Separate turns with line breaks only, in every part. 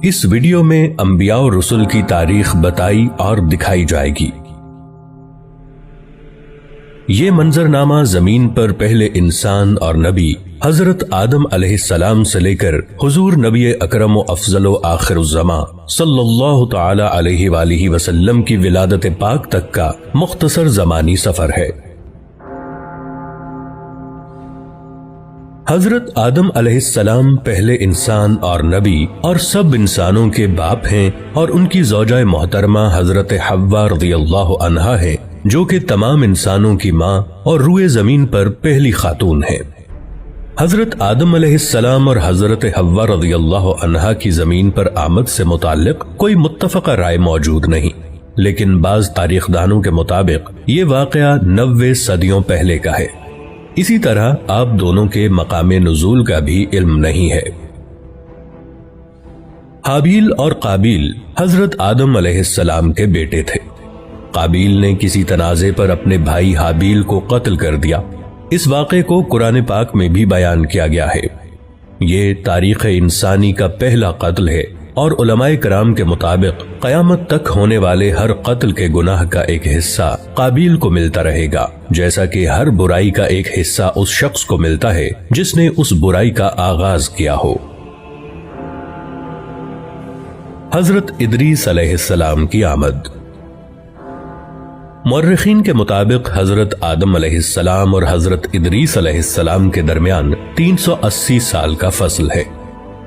اس video میں انبیاء و رسل کی تاریخ بتائی اور دکھائی جائے گی۔ یہ منظرنامہ زمین پر پہلے انسان اور نبی حضرت آدم علیہ السلام سے لے کر حضور نبی اکرم و افضل و آخر الزماں صلی اللہ تعالی علیہ وآلہ وسلم کی ولادت پاک تک کا مختصر زمانی سفر ہے۔ حضرت آدم علیہ السلام پہلے انسان اور نبی اور سب انسانوں کے باپ ہیں، اور ان کی زوجہ محترمہ حضرت حوا رضی اللہ عنہا ہے، جو کہ تمام انسانوں کی ماں اور روئے زمین پر پہلی خاتون ہے۔ حضرت آدم علیہ السلام اور حضرت حوا رضی اللہ عنہا کی زمین پر آمد سے متعلق کوئی متفقہ رائے موجود نہیں، لیکن بعض تاریخ دانوں کے مطابق یہ واقعہ 90 صدیوں پہلے کا ہے۔ اسی طرح آپ دونوں کے مقام نزول کا بھی علم نہیں ہے۔ حابیل اور قابیل حضرت آدم علیہ السلام کے بیٹے تھے۔ قابیل نے کسی تنازع پر اپنے بھائی حابیل کو قتل کر دیا۔ اس واقعے کو قرآن پاک میں بھی بیان کیا گیا ہے۔ یہ تاریخ انسانی کا پہلا قتل ہے، اور علماء کرام کے مطابق قیامت تک ہونے والے ہر قتل کے گناہ کا ایک حصہ قابیل کو ملتا رہے گا، جیسا کہ ہر برائی کا ایک حصہ اس شخص کو ملتا ہے جس نے اس برائی کا آغاز کیا ہو۔ حضرت ادریس علیہ السلام کی آمد۔ مورخین کے مطابق حضرت آدم علیہ السلام اور حضرت ادریس علیہ السلام کے درمیان 380 سال کا فصل ہے۔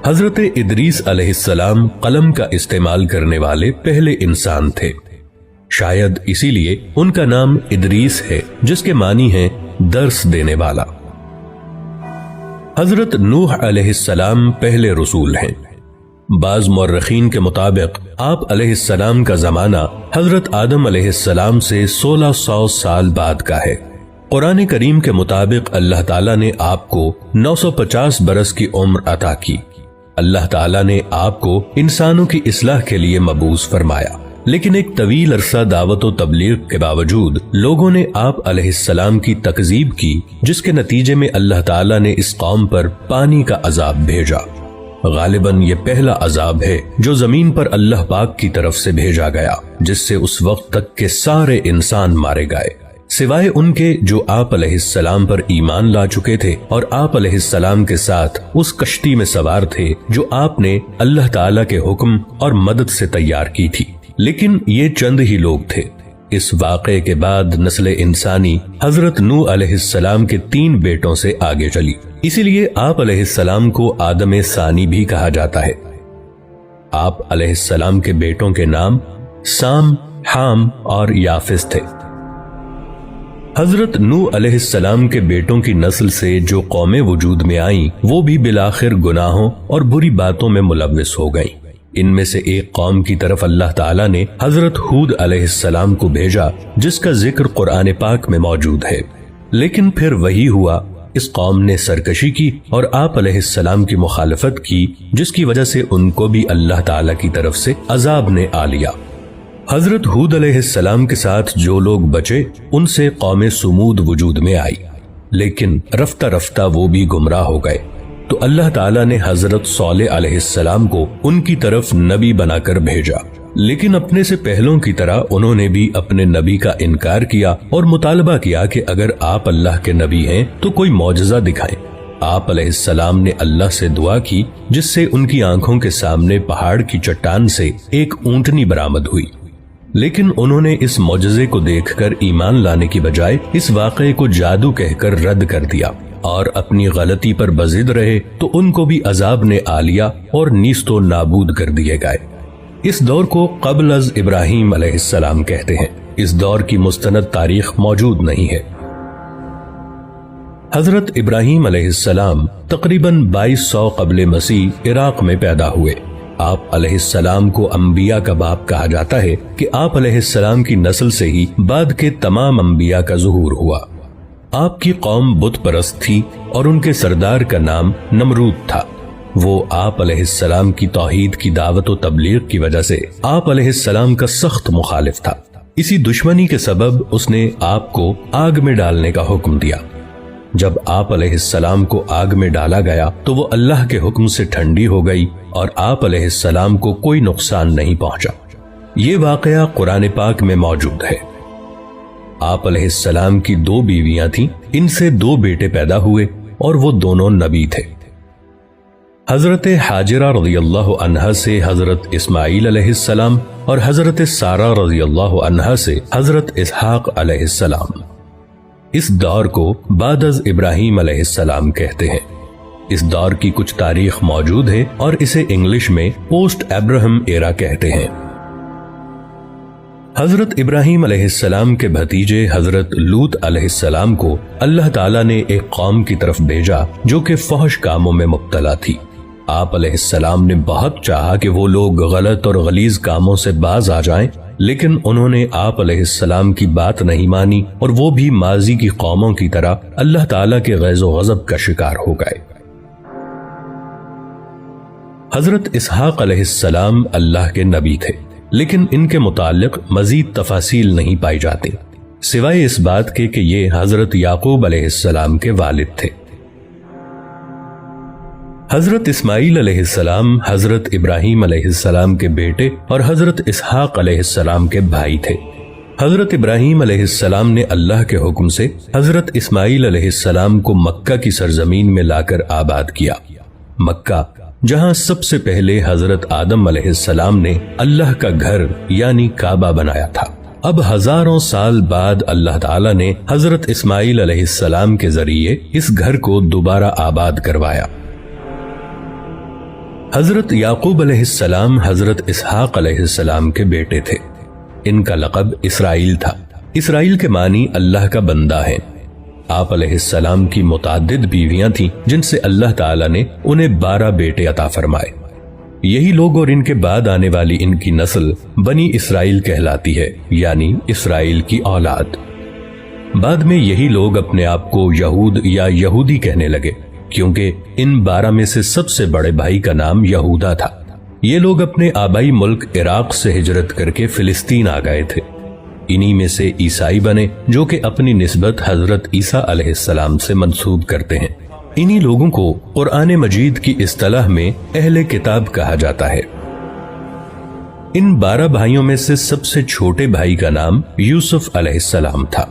حضرت ادریس علیہ السلام قلم کا استعمال کرنے والے پہلے انسان تھے، شاید اسی لیے ان کا نام ادریس ہے، جس کے معنی ہے درس دینے والا۔ حضرت نوح علیہ السلام پہلے رسول ہیں۔ بعض مورخین کے مطابق آپ علیہ السلام کا زمانہ حضرت آدم علیہ السلام سے 1600 سال بعد کا ہے۔ قرآن کریم کے مطابق اللہ تعالیٰ نے آپ کو 950 برس کی عمر عطا کی۔ اللہ تعالیٰ نے آپ کو انسانوں کی اصلاح کے لیے مبعوث فرمایا، لیکن ایک طویل عرصہ دعوت و تبلیغ کے باوجود لوگوں نے آپ علیہ السلام کی تکذیب کی، جس کے نتیجے میں اللہ تعالیٰ نے اس قوم پر پانی کا عذاب بھیجا۔ غالباً یہ پہلا عذاب ہے جو زمین پر اللہ پاک کی طرف سے بھیجا گیا، جس سے اس وقت تک کے سارے انسان مارے گئے، سوائے ان کے جو آپ علیہ السلام پر ایمان لا چکے تھے اور آپ علیہ السلام کے ساتھ اس کشتی میں سوار تھے جو آپ نے اللہ تعالیٰ کے حکم اور مدد سے تیار کی تھی۔ لیکن یہ چند ہی لوگ تھے۔ اس واقعے کے بعد نسل انسانی حضرت نوح علیہ السلام کے 3 بیٹوں سے آگے چلی، اسی لیے آپ علیہ السلام کو آدم ثانی بھی کہا جاتا ہے۔ آپ علیہ السلام کے بیٹوں کے نام سام، حام اور یافس تھے۔ حضرت نوح علیہ السلام کے بیٹوں کی نسل سے جو قومیں وجود میں آئیں، وہ بھی بالآخر گناہوں اور بری باتوں میں ملوث ہو گئیں۔ ان میں سے ایک قوم کی طرف اللہ تعالیٰ نے حضرت ہود علیہ السلام کو بھیجا، جس کا ذکر قرآن پاک میں موجود ہے۔ لیکن پھر وہی ہوا، اس قوم نے سرکشی کی اور آپ علیہ السلام کی مخالفت کی، جس کی وجہ سے ان کو بھی اللہ تعالیٰ کی طرف سے عذاب نے آ لیا۔ حضرت ہود علیہ السلام کے ساتھ جو لوگ بچے، ان سے قوم سمود وجود میں آئی، لیکن رفتہ رفتہ وہ بھی گمراہ ہو گئے، تو اللہ تعالیٰ نے حضرت صالح علیہ السلام کو ان کی طرف نبی بنا کر بھیجا، لیکن اپنے سے پہلوں کی طرح انہوں نے بھی اپنے نبی کا انکار کیا اور مطالبہ کیا کہ اگر آپ اللہ کے نبی ہیں تو کوئی معجزہ دکھائیں۔ آپ علیہ السلام نے اللہ سے دعا کی، جس سے ان کی آنکھوں کے سامنے پہاڑ کی چٹان سے ایک اونٹنی برآمد ہوئی، لیکن انہوں نے اس معجزے کو دیکھ کر ایمان لانے کی بجائے اس واقعے کو جادو کہہ کر رد کر دیا اور اپنی غلطی پر بضد رہے، تو ان کو بھی عذاب نے آ لیا اور نیست و نابود کر دیے گئے۔ اس دور کو قبل از ابراہیم علیہ السلام کہتے ہیں۔ اس دور کی مستند تاریخ موجود نہیں ہے۔ حضرت ابراہیم علیہ السلام تقریباً 2200 قبل مسیح عراق میں پیدا ہوئے۔ آپ علیہ السلام کو انبیاء کا باپ کہا جاتا ہے کہ آپ علیہ السلام کی نسل سے ہی بعد کے تمام انبیاء کا ظہور ہوا۔ آپ کی قوم بت پرست تھی اور ان کے سردار کا نام نمرود تھا۔ وہ آپ علیہ السلام کی توحید کی دعوت و تبلیغ کی وجہ سے آپ علیہ السلام کا سخت مخالف تھا۔ اسی دشمنی کے سبب اس نے آپ کو آگ میں ڈالنے کا حکم دیا۔ جب آپ علیہ السلام کو آگ میں ڈالا گیا تو وہ اللہ کے حکم سے ٹھنڈی ہو گئی اور آپ علیہ السلام کو کوئی نقصان نہیں پہنچا۔ یہ واقعہ قرآن پاک میں موجود ہے۔ آپ علیہ السلام کی 2 بیویاں تھیں، ان سے 2 بیٹے پیدا ہوئے اور وہ دونوں نبی تھے۔ حضرت حاجرہ رضی اللہ عنہا سے حضرت اسماعیل علیہ السلام اور حضرت سارہ رضی اللہ عنہا سے حضرت اسحاق علیہ السلام۔ اس دور کو بعد از ابراہیم علیہ السلام کہتے ہیں۔ اس دور کی کچھ تاریخ موجود ہے اور اسے انگلش میں پوسٹ ابراہم ایرا کہتے ہیں۔ حضرت ابراہیم علیہ السلام کے بھتیجے حضرت لوط علیہ السلام کو اللہ تعالیٰ نے ایک قوم کی طرف بھیجا جو کہ فحش کاموں میں مبتلا تھی۔ آپ علیہ السلام نے بہت چاہا کہ وہ لوگ غلط اور غلیظ کاموں سے باز آ جائیں، لیکن انہوں نے آپ علیہ السلام کی بات نہیں مانی اور وہ بھی ماضی کی قوموں کی طرح اللہ تعالیٰ کے غیظ و غضب کا شکار ہو گئے۔ حضرت اسحاق علیہ السلام اللہ کے نبی تھے، لیکن ان کے متعلق مزید تفاصیل نہیں پائی جاتی، سوائے اس بات کے کہ یہ حضرت یعقوب علیہ السلام کے والد تھے۔ حضرت اسماعیل علیہ السلام حضرت ابراہیم علیہ السلام کے بیٹے اور حضرت اسحاق علیہ السلام کے بھائی تھے۔ حضرت ابراہیم علیہ السلام نے اللہ کے حکم سے حضرت اسماعیل علیہ السلام کو مکہ کی سرزمین میں لا کر آباد کیا۔ مکہ جہاں سب سے پہلے حضرت آدم علیہ السلام نے اللہ کا گھر یعنی کعبہ بنایا تھا، اب ہزاروں سال بعد اللہ تعالیٰ نے حضرت اسماعیل علیہ السلام کے ذریعے اس گھر کو دوبارہ آباد کروایا۔ حضرت یعقوب علیہ السلام حضرت اسحاق علیہ السلام کے بیٹے تھے۔ ان کا لقب اسرائیل تھا۔ اسرائیل کے معنی اللہ کا بندہ ہے۔ آپ علیہ السلام کی متعدد بیویاں تھیں جن سے اللہ تعالیٰ نے انہیں 12 بیٹے عطا فرمائے۔ یہی لوگ اور ان کے بعد آنے والی ان کی نسل بنی اسرائیل کہلاتی ہے، یعنی اسرائیل کی اولاد۔ بعد میں یہی لوگ اپنے آپ کو یہود یا یہودی کہنے لگے، کیونکہ ان 12 میں سے سب سے بڑے بھائی کا نام یہودا تھا۔ یہ لوگ اپنے آبائی ملک عراق سے ہجرت کر کے فلسطین آ گئے تھے۔ انہی میں سے عیسائی بنے جو کہ اپنی نسبت حضرت عیسیٰ علیہ السلام سے منسوب کرتے ہیں۔ انہی لوگوں کو قرآن مجید کی اصطلاح میں اہل کتاب کہا جاتا ہے۔ ان 12 بھائیوں میں سے سب سے چھوٹے بھائی کا نام یوسف علیہ السلام تھا۔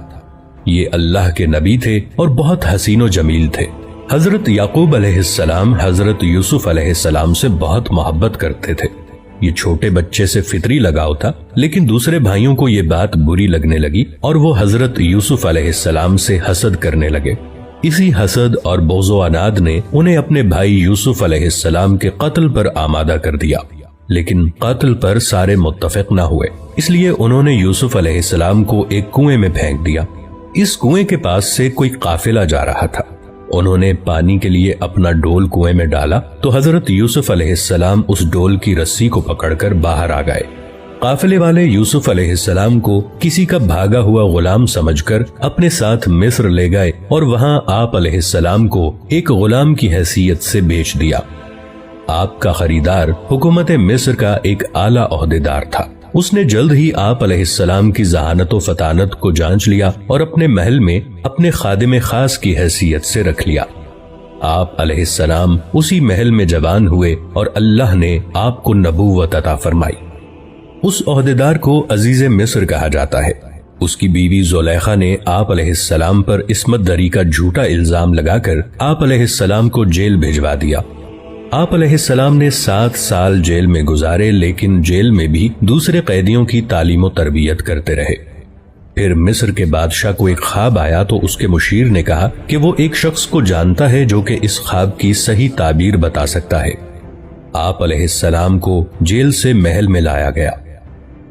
یہ اللہ کے نبی تھے اور بہت حسین و جمیل تھے۔ حضرت یعقوب علیہ السلام حضرت یوسف علیہ السلام سے بہت محبت کرتے تھے۔ یہ چھوٹے بچے سے فطری لگاؤ تھا، لیکن دوسرے بھائیوں کو یہ بات بری لگنے لگی اور وہ حضرت یوسف علیہ السلام سے حسد کرنے لگے۔ اسی حسد اور بغض و عناد نے انہیں اپنے بھائی یوسف علیہ السلام کے قتل پر آمادہ کر دیا، لیکن قتل پر سارے متفق نہ ہوئے، اس لیے انہوں نے یوسف علیہ السلام کو ایک کنویں میں پھینک دیا۔ اس کنویں کے پاس سے کوئی قافلہ جا رہا تھا۔ انہوں نے پانی کے لیے اپنا ڈول کنویں میں ڈالا تو حضرت یوسف علیہ السلام اس ڈول کی رسی کو پکڑ کر باہر آ گئے۔ قافلے والے یوسف علیہ السلام کو کسی کا بھاگا ہوا غلام سمجھ کر اپنے ساتھ مصر لے گئے اور وہاں آپ علیہ السلام کو ایک غلام کی حیثیت سے بیچ دیا۔ آپ کا خریدار حکومت مصر کا ایک اعلیٰ عہدیدار تھا۔ اس نے جلد ہی آپ علیہ السلام کی ذہانت و فطانت کو جانچ لیا اور اپنے محل میں اپنے خادم خاص کی حیثیت سے رکھ لیا۔ آپ علیہ السلام اسی محل میں جوان ہوئے اور اللہ نے آپ کو نبوت عطا فرمائی۔ اس عہدیدار کو عزیز مصر کہا جاتا ہے۔ اس کی بیوی زلیخا نے آپ علیہ السلام پر عصمت دری کا جھوٹا الزام لگا کر آپ علیہ السلام کو جیل بھجوا دیا۔ آپ علیہ السلام نے 7 سال جیل میں گزارے، لیکن جیل میں بھی دوسرے قیدیوں کی تعلیم و تربیت کرتے رہے۔ پھر مصر کے بادشاہ کو ایک خواب آیا تو اس کے مشیر نے کہا کہ وہ ایک شخص کو جانتا ہے جو کہ اس خواب کی صحیح تعبیر بتا سکتا ہے۔ آپ علیہ السلام کو جیل سے محل میں لایا گیا۔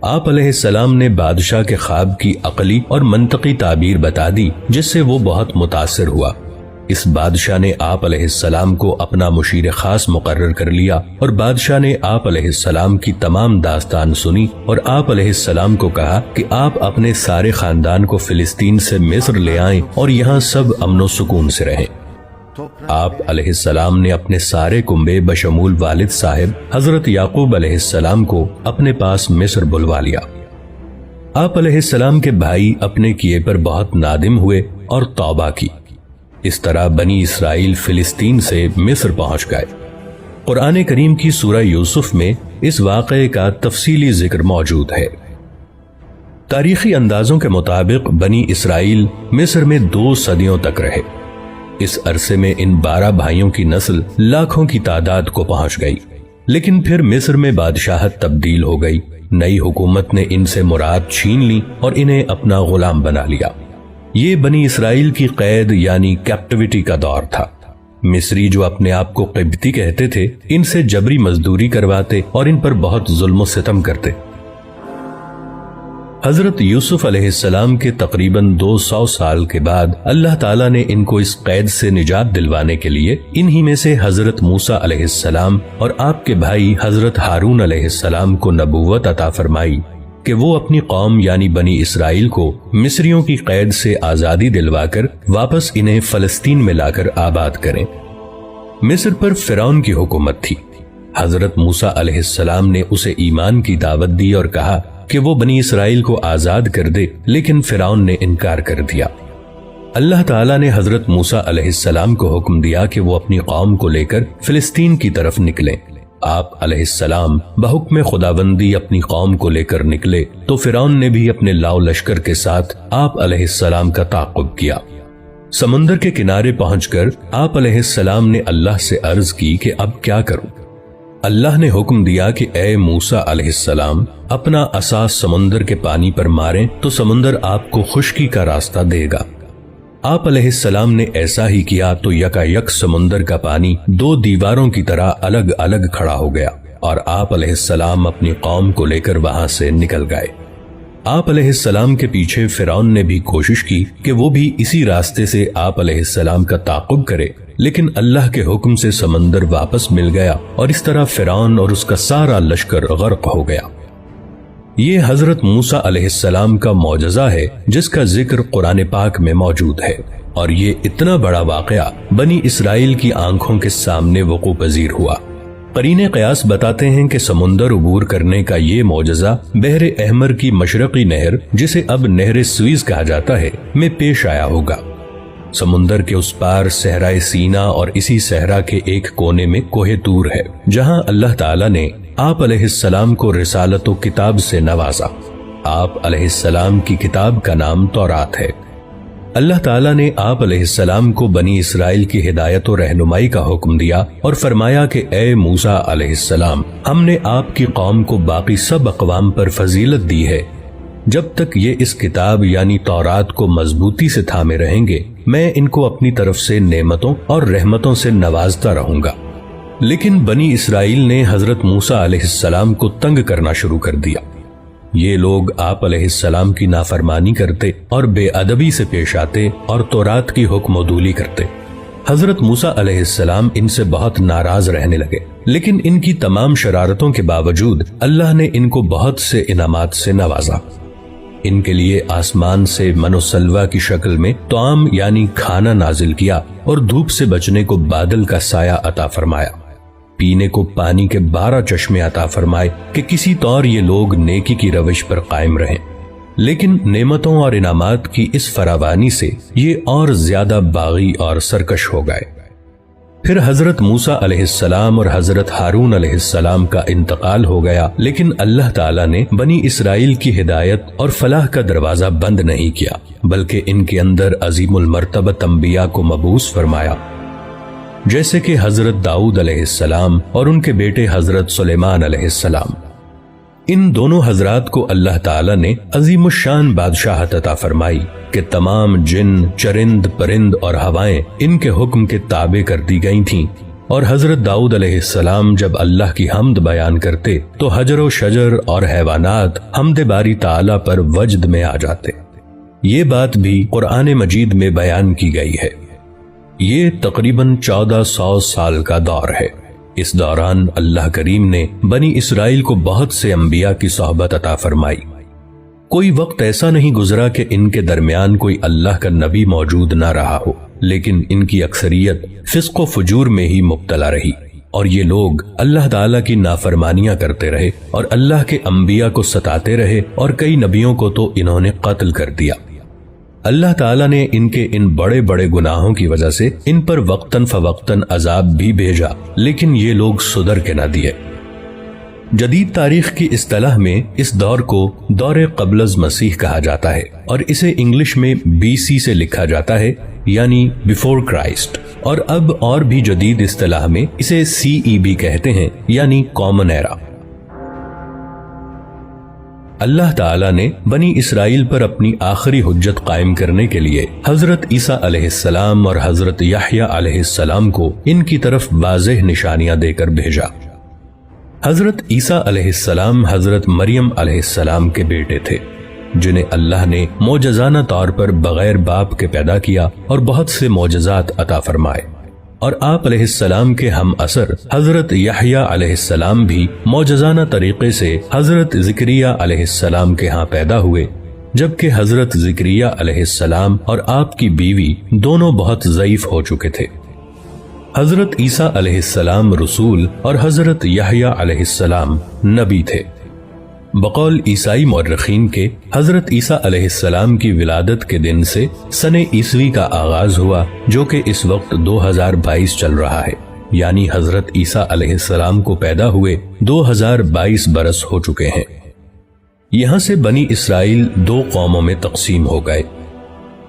آپ علیہ السلام نے بادشاہ کے خواب کی عقلی اور منطقی تعبیر بتا دی، جس سے وہ بہت متاثر ہوا۔ اس بادشاہ نے آپ علیہ السلام کو اپنا مشیر خاص مقرر کر لیا اور بادشاہ نے آپ علیہ السلام کی تمام داستان سنی اور آپ علیہ السلام کو کہا کہ آپ اپنے سارے خاندان کو فلسطین سے مصر لے آئیں اور یہاں سب امن و سکون سے رہیں۔ آپ علیہ السلام نے اپنے سارے کنبے بشمول والد صاحب حضرت یعقوب علیہ السلام کو اپنے پاس مصر بلوا لیا۔ آپ علیہ السلام کے بھائی اپنے کیے پر بہت نادم ہوئے اور توبہ کی۔ اس طرح بنی اسرائیل فلسطین سے مصر پہنچ گئے۔ قرآن کریم کی سورہ یوسف میں اس واقعے کا تفصیلی ذکر موجود ہے۔ تاریخی اندازوں کے مطابق بنی اسرائیل مصر میں 2 صدیوں تک رہے۔ اس عرصے میں ان 12 بھائیوں کی نسل لاکھوں کی تعداد کو پہنچ گئی، لیکن پھر مصر میں بادشاہت تبدیل ہو گئی۔ نئی حکومت نے ان سے مراد چھین لی اور انہیں اپنا غلام بنا لیا۔ یہ بنی اسرائیل کی قید یعنی کیپٹیوٹی کا دور تھا۔ مصری جو اپنے آپ کو قبطی کہتے تھے، ان سے جبری مزدوری کرواتے اور ان پر بہت ظلم و ستم کرتے۔ حضرت یوسف علیہ السلام کے تقریباً 200 سال کے بعد اللہ تعالیٰ نے ان کو اس قید سے نجات دلوانے کے لیے انہی میں سے حضرت موسیٰ علیہ السلام اور آپ کے بھائی حضرت ہارون علیہ السلام کو نبوت عطا فرمائی کہ وہ اپنی قوم یعنی بنی اسرائیل کو مصریوں کی قید سے آزادی دلوا کر واپس انہیں فلسطین میں لا کر آباد کریں۔ مصر پر فرعون کی حکومت تھی۔ حضرت موسیٰ علیہ السلام نے اسے ایمان کی دعوت دی اور کہا کہ وہ بنی اسرائیل کو آزاد کر دے، لیکن فرعون نے انکار کر دیا۔ اللہ تعالیٰ نے حضرت موسیٰ علیہ السلام کو حکم دیا کہ وہ اپنی قوم کو لے کر فلسطین کی طرف نکلیں۔ آپ علیہ السلام بحکم خداوندی اپنی قوم کو لے کر نکلے تو فرعون نے بھی اپنے لاؤ لشکر کے ساتھ آپ علیہ السلام کا تعاقب کیا۔ سمندر کے کنارے پہنچ کر آپ علیہ السلام نے اللہ سے عرض کی کہ اب کیا کروں؟ اللہ نے حکم دیا کہ اے موسیٰ علیہ السلام اپنا عصا سمندر کے پانی پر ماریں تو سمندر آپ کو خشکی کا راستہ دے گا۔ آپ علیہ السلام نے ایسا ہی کیا تو یکا یک سمندر کا پانی 2 دیواروں کی طرح الگ الگ کھڑا ہو گیا اور آپ علیہ السلام اپنی قوم کو لے کر وہاں سے نکل گئے۔ آپ علیہ السلام کے پیچھے فرعون نے بھی کوشش کی کہ وہ بھی اسی راستے سے آپ علیہ السلام کا تعاقب کرے، لیکن اللہ کے حکم سے سمندر واپس مل گیا اور اس طرح فرعون اور اس کا سارا لشکر غرق ہو گیا۔ یہ حضرت موسیٰ علیہ السلام کا معجزہ ہے جس کا ذکر قرآن پاک میں موجود ہے، اور یہ اتنا بڑا واقعہ بنی اسرائیل کی آنکھوں کے سامنے وقوع پذیر ہوا۔ قرین قیاس بتاتے ہیں کہ سمندر عبور کرنے کا یہ معجزہ بحر احمر کی مشرقی نہر، جسے اب نہر سویز کہا جاتا ہے، میں پیش آیا ہوگا۔ سمندر کے اس پار صحرائے سینا اور اسی صحرا کے ایک کونے میں کوہ طور ہے، جہاں اللہ تعالیٰ نے آپ علیہ السلام کو رسالت و کتاب سے نوازا۔ آپ علیہ السلام کی کتاب کا نام تورات ہے۔ اللہ تعالیٰ نے آپ علیہ السلام کو بنی اسرائیل کی ہدایت و رہنمائی کا حکم دیا اور فرمایا کہ اے موسیٰ علیہ السلام، ہم نے آپ کی قوم کو باقی سب اقوام پر فضیلت دی ہے۔ جب تک یہ اس کتاب یعنی تورات کو مضبوطی سے تھامے رہیں گے، میں ان کو اپنی طرف سے نعمتوں اور رحمتوں سے نوازتا رہوں گا۔ لیکن بنی اسرائیل نے حضرت موسیٰ علیہ السلام کو تنگ کرنا شروع کر دیا۔ یہ لوگ آپ علیہ السلام کی نافرمانی کرتے اور بے ادبی سے پیش آتے اور تورات کی حکم عدولی کرتے۔ حضرت موسیٰ علیہ السلام ان سے بہت ناراض رہنے لگے، لیکن ان کی تمام شرارتوں کے باوجود اللہ نے ان کو بہت سے انعامات سے نوازا۔ ان کے لیے آسمان سے من و سلوہ کی شکل میں طعام یعنی کھانا نازل کیا اور دھوپ سے بچنے کو بادل کا سایہ عطا فرمایا۔ پینے کو پانی کے 12 چشمے عطا فرمائے کہ کسی طور یہ لوگ نیکی کی روش پر قائم رہیں۔ لیکن نعمتوں اور انعامات کی اس فراوانی سے یہ اور زیادہ باغی اور سرکش ہو گئے۔ پھر حضرت موسیٰ علیہ السلام اور حضرت ہارون علیہ السلام کا انتقال ہو گیا، لیکن اللہ تعالیٰ نے بنی اسرائیل کی ہدایت اور فلاح کا دروازہ بند نہیں کیا، بلکہ ان کے اندر عظیم المرتبت انبیاء کو مبعوث فرمایا، جیسے کہ حضرت داؤد علیہ السلام اور ان کے بیٹے حضرت سلیمان علیہ السلام۔ ان دونوں حضرات کو اللہ تعالیٰ نے عظیم الشان بادشاہت عطا فرمائی کہ تمام جن، چرند، پرند اور ہوائیں ان کے حکم کے تابع کر دی گئی تھیں، اور حضرت داؤد علیہ السلام جب اللہ کی حمد بیان کرتے تو حجر و شجر اور حیوانات حمد باری تعالیٰ پر وجد میں آ جاتے۔ یہ بات بھی قرآن مجید میں بیان کی گئی ہے۔ یہ تقریباً 1400 سال کا دور ہے۔ اس دوران اللہ کریم نے بنی اسرائیل کو بہت سے انبیاء کی صحبت عطا فرمائی۔ کوئی وقت ایسا نہیں گزرا کہ ان کے درمیان کوئی اللہ کا نبی موجود نہ رہا ہو، لیکن ان کی اکثریت فسق و فجور میں ہی مبتلا رہی، اور یہ لوگ اللہ تعالیٰ کی نافرمانیاں کرتے رہے اور اللہ کے انبیاء کو ستاتے رہے، اور کئی نبیوں کو تو انہوں نے قتل کر دیا۔ اللہ تعالیٰ نے ان کے ان بڑے بڑے گناہوں کی وجہ سے ان پر وقتاً فوقتاً عذاب بھی بھیجا، لیکن یہ لوگ سدھر کے نہ دیے۔ جدید تاریخ کی اصطلاح میں اس دور کو دور قبل از مسیح کہا جاتا ہے، اور اسے انگلش میں BC سے لکھا جاتا ہے، یعنی بیفور کرائسٹ، اور اب اور بھی جدید اصطلاح میں اسے CEB کہتے ہیں، یعنی کامن ایرا۔ اللہ تعالیٰ نے بنی اسرائیل پر اپنی آخری حجت قائم کرنے کے لیے حضرت عیسیٰ علیہ السلام اور حضرت یحییٰ علیہ السلام کو ان کی طرف واضح نشانیاں دے کر بھیجا۔ حضرت عیسیٰ علیہ السلام حضرت مریم علیہ السلام کے بیٹے تھے، جنہیں اللہ نے معجزانہ طور پر بغیر باپ کے پیدا کیا اور بہت سے معجزات عطا فرمائے، اور آپ علیہ السلام کے ہم اثر حضرت یحییٰ علیہ السلام بھی معجزانہ طریقے سے حضرت زکریا علیہ السلام کے ہاں پیدا ہوئے، جبکہ حضرت زکریا علیہ السلام اور آپ کی بیوی دونوں بہت ضعیف ہو چکے تھے۔ حضرت عیسیٰ علیہ السلام رسول اور حضرت یحییٰ علیہ السلام نبی تھے۔ بقول عیسائی مورخین کے حضرت عیسیٰ علیہ السلام کی ولادت کے دن سے سن عیسوی کا آغاز ہوا، جو کہ اس وقت 2022 چل رہا ہے، یعنی حضرت عیسیٰ علیہ السلام کو پیدا ہوئے 2022 برس ہو چکے ہیں۔ یہاں سے بنی اسرائیل دو قوموں میں تقسیم ہو گئے۔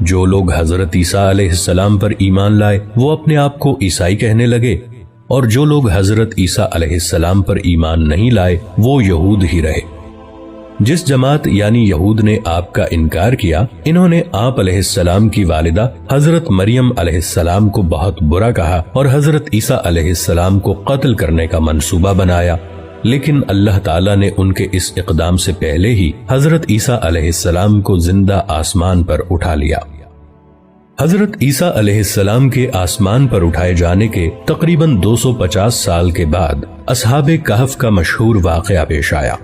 جو لوگ حضرت عیسیٰ علیہ السلام پر ایمان لائے وہ اپنے آپ کو عیسائی کہنے لگے، اور جو لوگ حضرت عیسیٰ علیہ السلام پر ایمان نہیں لائے وہ یہود ہی رہے۔ جس جماعت یعنی یہود نے آپ کا انکار کیا، انہوں نے آپ علیہ السلام کی والدہ حضرت مریم علیہ السلام کو بہت برا کہا اور حضرت عیسیٰ علیہ السلام کو قتل کرنے کا منصوبہ بنایا، لیکن اللہ تعالیٰ نے ان کے اس اقدام سے پہلے ہی حضرت عیسیٰ علیہ السلام کو زندہ آسمان پر اٹھا لیا۔ حضرت عیسیٰ علیہ السلام کے آسمان پر اٹھائے جانے کے تقریباً 250 سال کے بعد اصحاب کہف کا مشہور واقعہ پیش آیا۔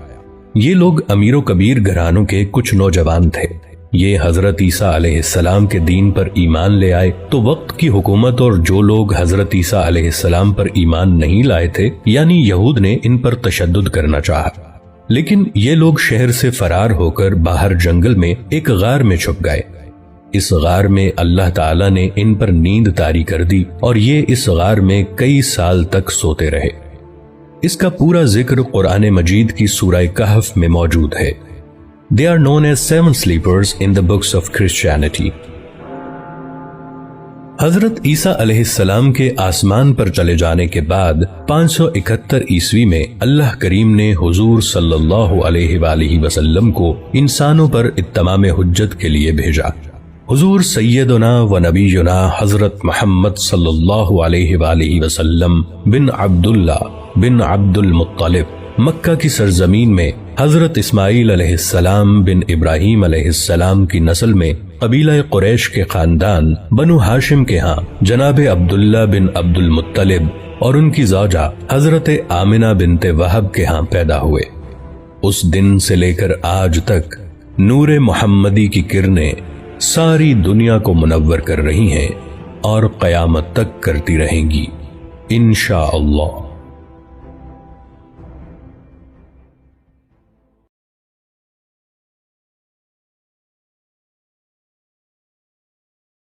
یہ لوگ امیر و کبیر گھرانوں کے کچھ نوجوان تھے۔ یہ حضرت عیسیٰ علیہ السلام کے دین پر ایمان لے آئے تو وقت کی حکومت اور جو لوگ حضرت عیسیٰ علیہ السلام پر ایمان نہیں لائے تھے یعنی یہود نے ان پر تشدد کرنا چاہا، لیکن یہ لوگ شہر سے فرار ہو کر باہر جنگل میں ایک غار میں چھپ گئے۔ اس غار میں اللہ تعالیٰ نے ان پر نیند طاری کر دی اور یہ اس غار میں کئی سال تک سوتے رہے۔ اس کا پورا ذکر قرآن مجید کی سورہ کہف میں موجود ہے۔ They are known as 7 sleepers in the books of Christianity۔ حضرت عیسیٰ علیہ السلام کے آسمان پر چلے جانے کے بعد 571 عیسوی میں اللہ کریم نے حضور صلی اللہ علیہ وآلہ وسلم کو انسانوں پر اتمام حجت کے لیے بھیجا۔ حضور سیدنا و نبینا حضرت محمد صلی اللہ علیہ وآلہ وسلم بن عبداللہ بن عبد المطلب مکہ کی سرزمین میں حضرت اسماعیل علیہ السلام بن ابراہیم علیہ السلام کی نسل میں قبیلہ قریش کے خاندان بنو ہاشم کے ہاں جناب عبداللہ بن عبد المطلب اور ان کی زوجہ حضرت آمنہ بنت وہب کے ہاں پیدا ہوئے۔ اس دن سے لے کر آج تک نور محمدی کی کرنیں ساری دنیا کو منور کر رہی ہیں اور قیامت تک کرتی رہیں گی انشاءاللہ۔